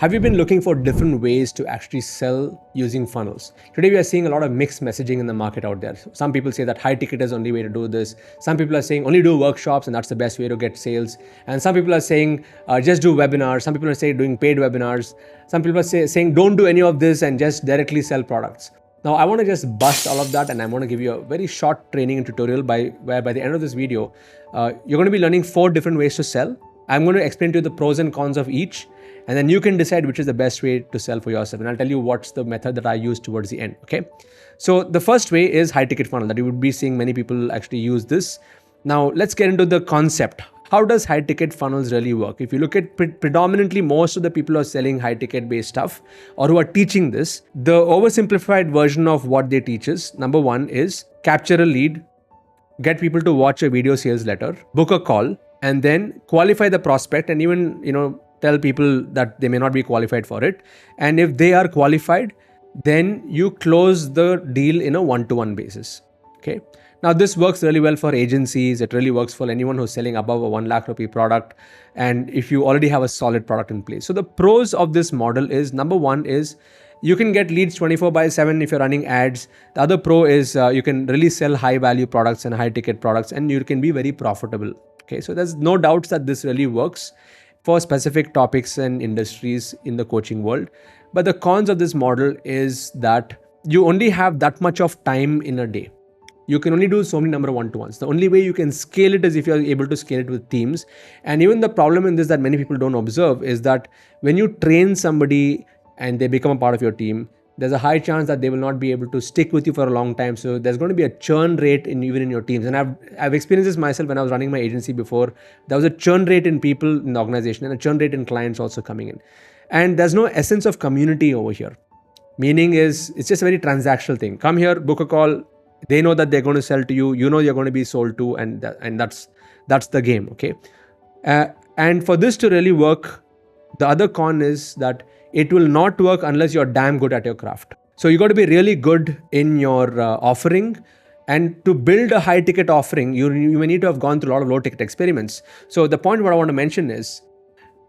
Have you been looking for different ways to actually sell using funnels? Today we are seeing a lot of mixed messaging in the market out there. Some people say that high ticket is the only way to do this. Some people are saying only do workshops and that's the best way to get sales. And some people are saying just do webinars. Some people are saying doing paid webinars. Some people are saying don't do any of this and just directly sell products. Now I want to just bust all of that, and I want to give you a very short training and tutorial where by the end of this video, you're going to be learning 4 different ways to sell. I'm going to explain to you the pros and cons of each, and then you can decide which is the best way to sell for yourself. And I'll tell you what's the method that I use towards the end, okay? So the first way is high ticket funnel, that you would be seeing many people actually use this. Now let's get into the concept. How does high ticket funnels really work? If you look at predominantly most of the people who are selling high ticket based stuff or who are teaching this, the oversimplified version of what they teach is, number 1 is capture a lead, get people to watch a video sales letter, book a call, and then qualify the prospect, and even, tell people that they may not be qualified for it. And if they are qualified, then you close the deal in a one-to-one basis. Okay. Now this works really well for agencies. It really works for anyone who's selling above a 1 lakh rupee product. And if you already have a solid product in place. So the pros of this model is, number 1 is you can get leads 24/7 if you're running ads. The other pro is you can really sell high value products and high ticket products, and you can be very profitable. Okay. So there's no doubts that this really works for specific topics and industries in the coaching world. But the cons of this model is that you only have that much of time in a day. You can only do so many number of one-to-ones. The only way you can scale it is if you're able to scale it with teams. And even the problem in this that many people don't observe is that when you train somebody and they become a part of your team, there's a high chance that they will not be able to stick with you for a long time. So there's going to be a churn rate even in your teams. And I've experienced this myself when I was running my agency before. There was a churn rate in people in the organization and a churn rate in clients also coming in. And there's no essence of community over here. Meaning is it's just a very transactional thing. Come here, book a call. They know that they're going to sell to you. You know you're going to be sold to, and that's the game. Okay. And for this to really work, the other con is that it will not work unless you're damn good at your craft. So you got to be really good in your offering. And to build a high ticket offering, you may need to have gone through a lot of low ticket experiments. So the point what I want to mention is,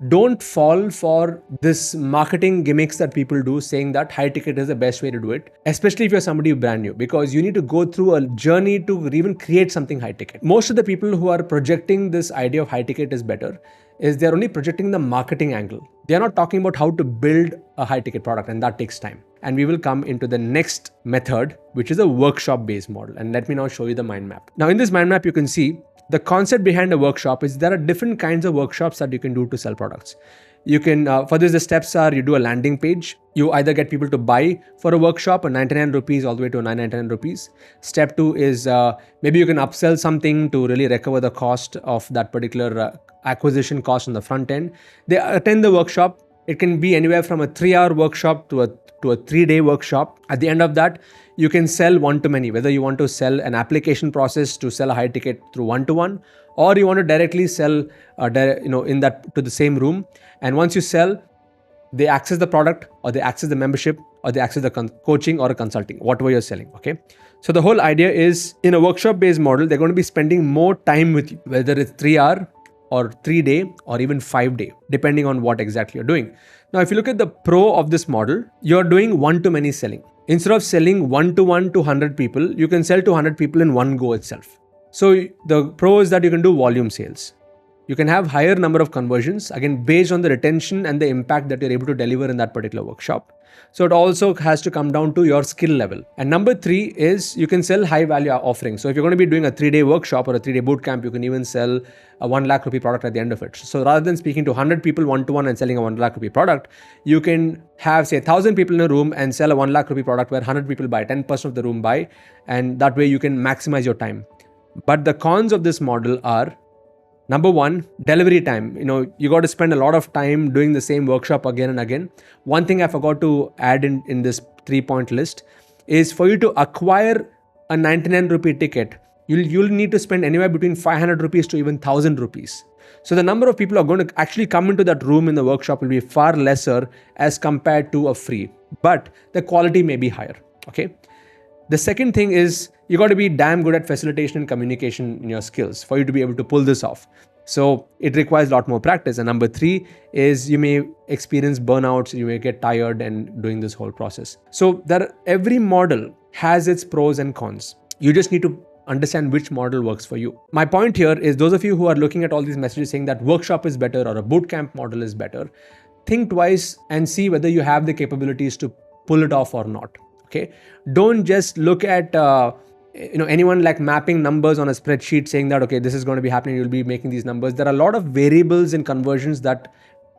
don't fall for this marketing gimmicks that people do saying that high ticket is the best way to do it, especially if you're somebody brand new, because you need to go through a journey to even create something high ticket. Most of the people who are projecting this idea of high ticket is better is they're only projecting the marketing angle. They're not talking about how to build a high ticket product, and that takes time. And we will come into the next method, which is a workshop based model. And let me now show you the mind map. Now in this mind map, you can see the concept behind a workshop is there are different kinds of workshops that you can do to sell products. You can, for this, the steps are you do a landing page. You either get people to buy for a workshop, 99 rupees all the way to 999 rupees. Step 2 is maybe you can upsell something to really recover the cost of that particular acquisition cost on the front end. They attend the workshop. It can be anywhere from a 3-hour workshop to a 3-day workshop. At the end of that, you can sell one-to-many, whether you want to sell an application process to sell a high ticket through one-to-one, or you want to directly sell in that to the same room. And once you sell, they access the product, or they access the membership, or they access the coaching or a consulting, whatever you're selling. Okay. So the whole idea is, in a workshop-based model, they're going to be spending more time with you, whether it's 3-hour or 3-day or even 5-day, depending on what exactly you're doing. Now, if you look at the pro of this model, you're doing one-to-many selling. Instead of selling one-to-one to 100 people, you can sell to 100 people in one go itself. So the pro is that you can do volume sales. You can have higher number of conversions, again, based on the retention and the impact that you're able to deliver in that particular workshop. So it also has to come down to your skill level. And number 3 is you can sell high value offerings. So if you're going to be doing a 3-day workshop or a 3-day bootcamp, you can even sell a 1 lakh rupee product at the end of it. So rather than speaking to 100 people one-to-one and selling a 1 lakh rupee product, you can have, say, 1,000 people in a room and sell a 1 lakh rupee product where 100 people buy, 10% of the room buy. And that way you can maximize your time. But the cons of this model are, number 1, delivery time. You got to spend a lot of time doing the same workshop again and again. One thing I forgot to add in this 3-point list is for you to acquire a 99 rupee ticket, you'll need to spend anywhere between 500 rupees to even 1,000 rupees. So the number of people who are going to actually come into that room in the workshop will be far lesser as compared to a free, but the quality may be higher. Okay. The second thing is you got to be damn good at facilitation and communication in your skills for you to be able to pull this off. So it requires a lot more practice. And number 3 is you may experience burnouts, you may get tired and doing this whole process. So every model has its pros and cons. You just need to understand which model works for you. My point here is those of you who are looking at all these messages saying that workshop is better or a bootcamp model is better, think twice and see whether you have the capabilities to pull it off or not. Okay, don't just look at anyone like mapping numbers on a spreadsheet saying that, okay, this is going to be happening, you'll be making these numbers. There are a lot of variables in conversions that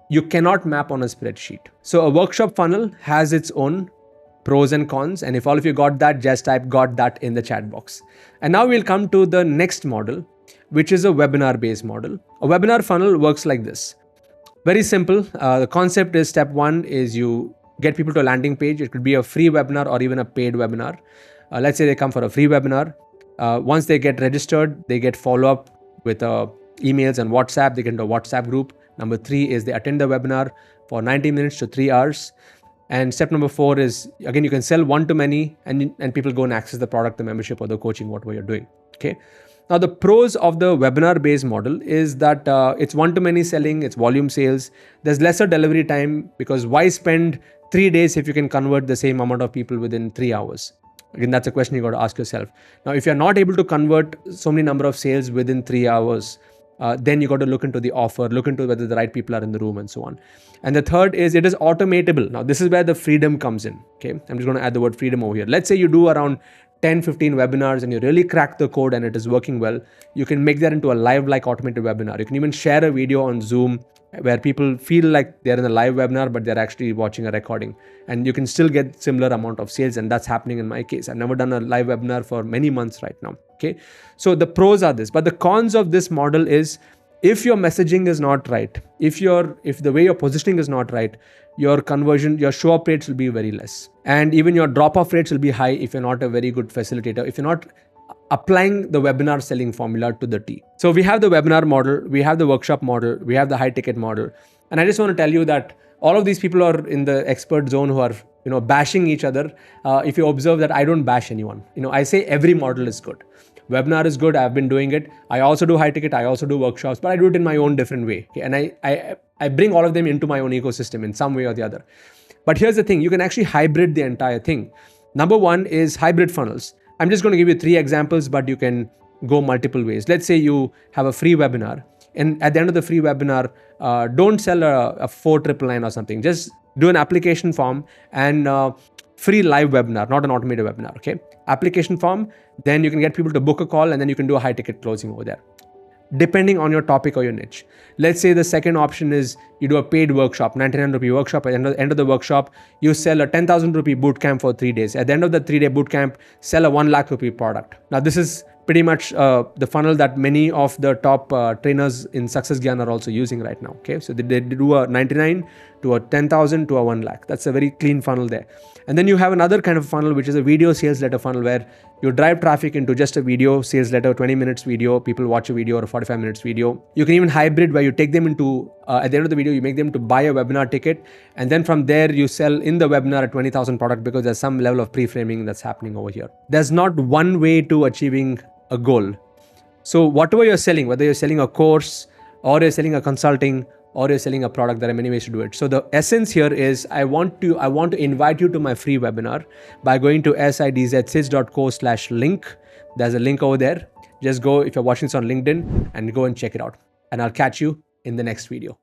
you cannot map on a spreadsheet. So a workshop funnel has its own pros and cons. And if all of you got that, just type "got that" in the chat box. And now we'll come to the next model, which is a webinar-based model. A webinar funnel works like this. Very simple. The concept is step 1 is you get people to a landing page. It could be a free webinar or even a paid webinar. Let's say they come for a free webinar. Once they get registered, they get follow-up with emails and WhatsApp. They get into a WhatsApp group. Number 3 is they attend the webinar for 90 minutes to 3 hours. And step number 4 is, again, you can sell one-to-many and people go and access the product, the membership or the coaching, whatever you're doing. Okay. Now, the pros of the webinar-based model is that it's one-to-many selling, it's volume sales. There's lesser delivery time because why spend 3 days if you can convert the same amount of people within 3 hours? Again, that's a question you got to ask yourself. Now, if you're not able to convert so many number of sales within 3 hours, then you got to look into the offer, look into whether the right people are in the room and so on. And the third is it is automatable. Now, this is where the freedom comes in. Okay, I'm just going to add the word freedom over here. Let's say you do around 10-15 webinars and you really crack the code and it is working well. You can make that into a live-like automated webinar. You can even share a video on Zoom where people feel like they're in a live webinar, but they're actually watching a recording. And you can still get similar amount of sales. And that's happening in my case. I've never done a live webinar for many months right now. Okay, so the pros are this, but the cons of this model is if your messaging is not right, if the way you're positioning is not right, your conversion, your show up rates will be very less. And even your drop off rates will be high if you're not a very good facilitator, if you're not applying the webinar selling formula to the T. So we have the webinar model, we have the workshop model, we have the high ticket model. And I just want to tell you that all of these people are in the expert zone who are, bashing each other. If you observe that I don't bash anyone, I say every model is good. Webinar is good. I've been doing it. I also do high ticket. I also do workshops, but I do it in my own different way. Okay? And I bring all of them into my own ecosystem in some way or the other. But here's the thing. You can actually hybrid the entire thing. Number 1 is hybrid funnels. I'm just going to give you 3 examples, but you can go multiple ways. Let's say you have a free webinar. And at the end of the free webinar, don't sell a 499 or something. Just do an application form and free live webinar, not an automated webinar. Okay. Application form. Then you can get people to book a call and then you can do a high ticket closing over there, depending on your topic or your niche. Let's say the second option is you do a paid workshop, 99 rupee workshop. At the end of the workshop, you sell a 10,000 rupee bootcamp for 3 days. At the end of the 3-day bootcamp, sell a 1 lakh rupee product. Now, this is pretty much the funnel that many of the top trainers in Success Gyan are also using right now. Okay, so they do a 99 to a 10,000 to a 1 lakh. That's a very clean funnel there. And then you have another kind of funnel, which is a video sales letter funnel, where you drive traffic into just a video sales letter, 20 minutes video, people watch a video or a 45 minutes video. You can even hybrid where you take them into, at the end of the video, you make them to buy a webinar ticket. And then from there, you sell in the webinar a 20,000 product because there's some level of pre-framing that's happening over here. There's not one way to achieving a goal. So whatever you're selling, whether you're selling a course or you're selling a consulting or you're selling a product, there are many ways to do it. So the essence here is I want to invite you to my free webinar by going to sidz.co/link. There's a link over there. Just go, if you're watching this on LinkedIn, and go and check it out. And I'll catch you in the next video.